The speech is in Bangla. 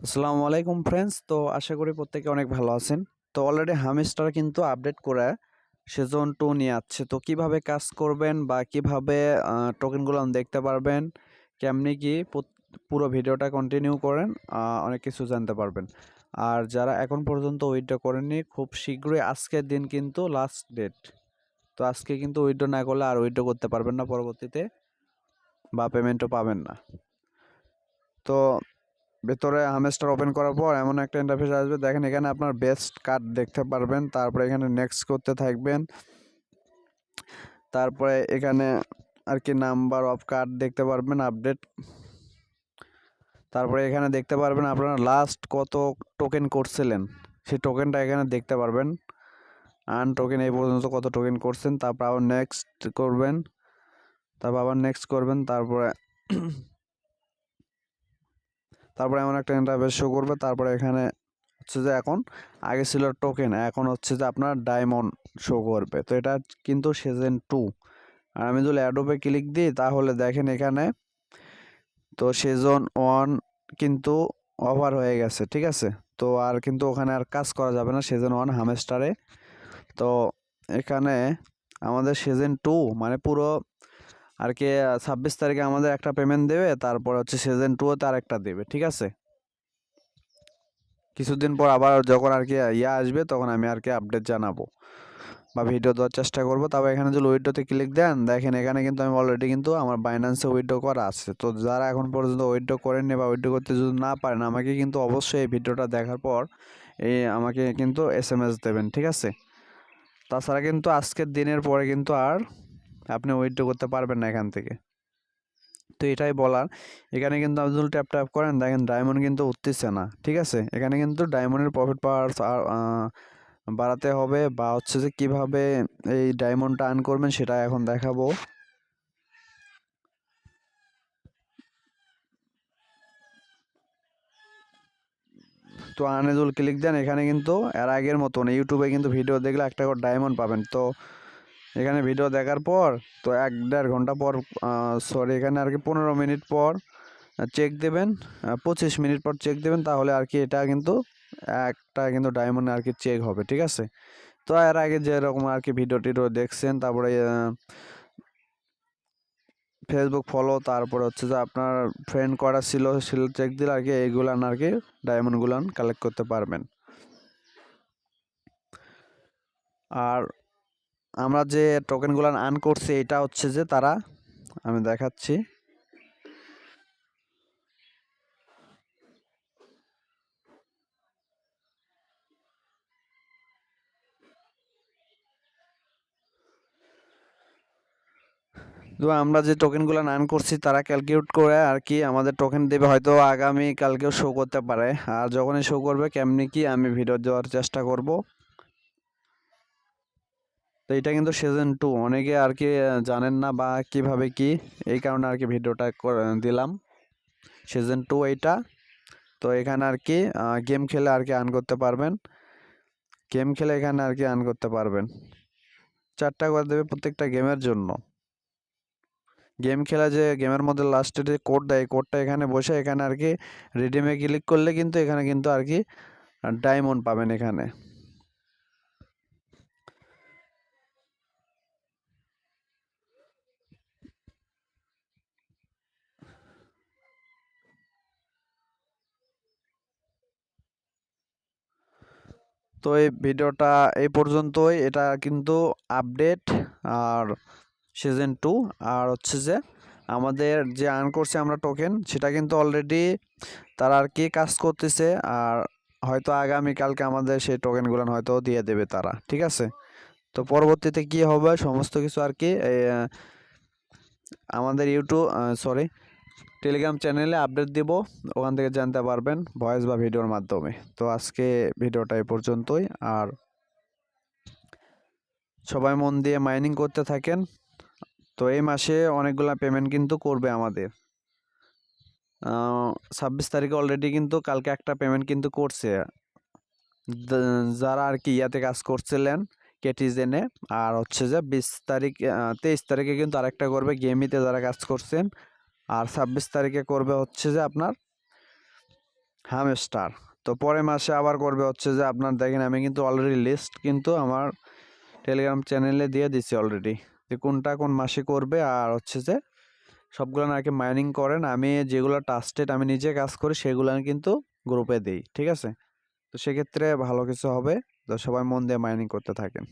আসসালামু আলাইকুম ফ্রেন্ডস। তো আশা করি প্রত্যেকে অনেক ভালো আছেন। তো অলরেডি হামস্টার কিন্তু আপডেট করে সিজন 2 নিয়ে আসছে। তো কিভাবে কাজ করবেন বা কিভাবে টোকেনগুলো দেখতে পারবেন, কেমনি কি পুরো ভিডিওটা কন্টিনিউ করেন, অনেক কিছু জানতে পারবেন। আর যারা এখন পর্যন্ত উইথড্র করেননি, খুব শীঘ্রই আজকের দিন কিন্তু লাস্ট ডেট। তো আজকে কিন্তু উইথড্র না করলে আর উইথড্র করতে পারবেন না পরবর্তীতে, বা পেমেন্টও পাবেন না। তো ভেতরে হামস্টার ওপেন করার পর এমন একটা ইন্টারফেস আসবে, দেখেন এখানে আপনার বেস্ট কার্ড দেখতে পারবেন। তারপরে এখানে নেক্সট করতে থাকবেন। তারপরে এখানে আর কি নাম্বার অফ কার্ড দেখতে পারবেন, আপডেট। তারপরে এখানে দেখতে পারবেন আপনারা লাস্ট কত টোকেন করছিলেন, সেই টোকেনটা এখানে দেখতে পারবেন। আন টোকেন এই পর্যন্ত কত টোকেন করছেন, তারপর আবার নেক্সট করবেন, তারপর আবার নেক্সট করবেন। তারপরে এমন একটা ইন্টারফেস শো করবে। তারপরে এখানে হচ্ছে যে এখন আগে ছিল টোকেন, এখন হচ্ছে যে আপনার ডায়মন্ড শো করবে। তো এটা কিন্তু সিজন 2। আর আমি যদি অ্যাডোবে ক্লিক দিই তাহলে দেখেন এখানে তো সিজন 1 কিন্তু ওভার হয়ে গেছে, ঠিক আছে। তো আর কিন্তু ওখানে আর কাজ করা যাবে না সিজন 1 হামস্টারে। তো এখানে আমাদের সিজন 2 মানে পুরো আর কি 26 তারিখে আমাদের একটা পেমেন্ট দেবে, তারপর হচ্ছে সিজন 2 আর একটা দেবে, ঠিক আছে। কিছুদিন পর আবার যখন আর কি আসবে তখন আমি আর কি আপডেট জানাবো বা ভিডিও দেওয়ার চেষ্টা করবো। তবে এখানে যদি উইড্রোতে ক্লিক দেন, দেখেন এখানে কিন্তু আমি অলরেডি কিন্তু আমার বাইন্যান্সে উইড্রো করা আছে। তো যারা এখন পর্যন্ত উইড্রো করেননি বা উইড্রো করতে যদি না পারেন, আমাকে কিন্তু অবশ্যই এই ভিডিওটা দেখার পর আমাকে কিন্তু SMS দেবেন, ঠিক আছে। তাছাড়া কিন্তু আজকের দিনের পরে কিন্তু আর আপনি উইড্রো করতে পারবেন না এখান থেকে। তো এটাই বলার। এখানে কিন্তু আপনি যদি ট্যাপ ট্যাপ করেন, দেখেন ডায়মন্ড কিন্তু উঠতেছে না, ঠিক আছে। এখানে কিন্তু ডায়মন্ডের প্রফিট পাওয়ার বাড়াতে হবে, বা হচ্ছে যে কিভাবে এই ডায়মন্ডটা আর্ন করবেন সেটা এখন দেখাবো। তো আর্নেজুল ক্লিক দেন, এখানে কিন্তু এর আগের মতন ইউটিউবে কিন্তু ভিডিও দেখলে একটা করে ডায়মন্ড পাবেন। তো এখানে ভিডিও দেখার পর তো 1-1.5 ঘন্টা পর, সরি এখানে আর কি 15 মিনিট পর চেক দেবেন, 25 মিনিট পর চেক দেবেন, তাহলে আর কি এটা কিন্তু একটা কিন্তু ডায়মন্ড আর কি চেক হবে, ঠিক আছে। তো এর আগে যেরকম আর কি ভিডিও টিডিও দেখছেন, তারপরে ফেসবুক ফলো, তারপরে হচ্ছে যে আপনার ফ্রেন্ড করা ছিল সেগুলো চেক দিলে আর কি এইগুলান আর কি ডায়মন্ডগুলান কালেক্ট করতে পারবেন। আর আমরা যে টোকেনগুলান আর্ন করছি এটা হচ্ছে যে তারা, আমি দেখাচ্ছি। তো আমরা যে টোকেনগুলো আর্ন করছি তারা ক্যালকুলেট করে আর কি আমাদের টোকেন দেবে, হয়তো আগামী কালকেও শো করতে পারে। আর যখনই শো করবে কেমনি কি আমি ভিডিও দেওয়ার চেষ্টা করব। তো এটা কিন্তু সিজন 2, অনেকে আর কি জানেন না বা কিভাবে কি, এই কারণে আর কি ভিডিওটা দিলাম। সিজন 2 এইটা। তো এখানে আর কি গেম খেলে আর কি আর্ন করতে পারবেন। গেম খেলে এখানে আর কি আর্ন করতে পারবেন। 4টা করে দেবে প্রত্যেকটা গেমের জন্য। গেম খেলা যে গেমের মধ্যে লাস্টে যে কোড দেয়, কোডটা এখানে বসে এখানে আর কি রিডিমে ক্লিক করলে কিন্তু এখানে কিন্তু আর কি ডায়মন্ড পাবেন এখানে। তো এই ভিডিওটা এই পর্যন্তই। এটা কিন্তু আপডেট আর সিজন 2। আর হচ্ছে যে আমাদের যে আর্ন করছে আমরা টোকেন, সেটা কিন্তু অলরেডি তারা আর কি কাজ করতেছে। আর হয়তো আগামীকালকে আমাদের সেই টোকেনগুলো হয়তো দিয়ে দেবে তারা, ঠিক আছে। তো পরবর্তীতে কি হবে সমস্ত কিছু আর কি আমাদের সরি টেলিগ্রাম চ্যানেলে আপডেট দিব, ওখান থেকে জানতে পারবেন ভয়েস বা ভিডিওর মাধ্যমে। তো আজকে ভিডিওটা এই পর্যন্তই। আর সবাই মন দিয়ে মাইনিং করতে থাকেন। তো এই মাসে অনেকগুলা পেমেন্ট কিন্তু করবে আমাদের। 26 তারিখে অলরেডি কিন্তু কালকে একটা পেমেন্ট কিন্তু করছে যারা আর কি ইয়াতে কাজ করছিলেন কেটিজেনে। আর হচ্ছে যে 20 তারিখ 23 তারিখে কিন্তু আরেকটা করবে গেমিতে যারা কাজ করছেন। আর 26 তারিখে করবে হচ্ছে যে আপনার হামস্টার। তো পরের মাসে আবার করবে হচ্ছে যে আপনার দেখেন আমি কিন্তু অলরেডি লিস্ট কিন্তু আমার টেলিগ্রাম চ্যানেলে দিয়ে দিছি অলরেডি, যে কোনটা কোন মাসে করবে। আর হচ্ছে যে সবগুলো আর কি মাইনিং করেন, আমি যেগুলো টাস্টেড আমি নিজে কাজ করি সেগুলো কিন্তু গ্রুপে দিই, ঠিক আছে? তো সেক্ষেত্রে ভালো কিছু হবে, তো সবাই মন দিয়ে মাইনিং করতে থাকেন।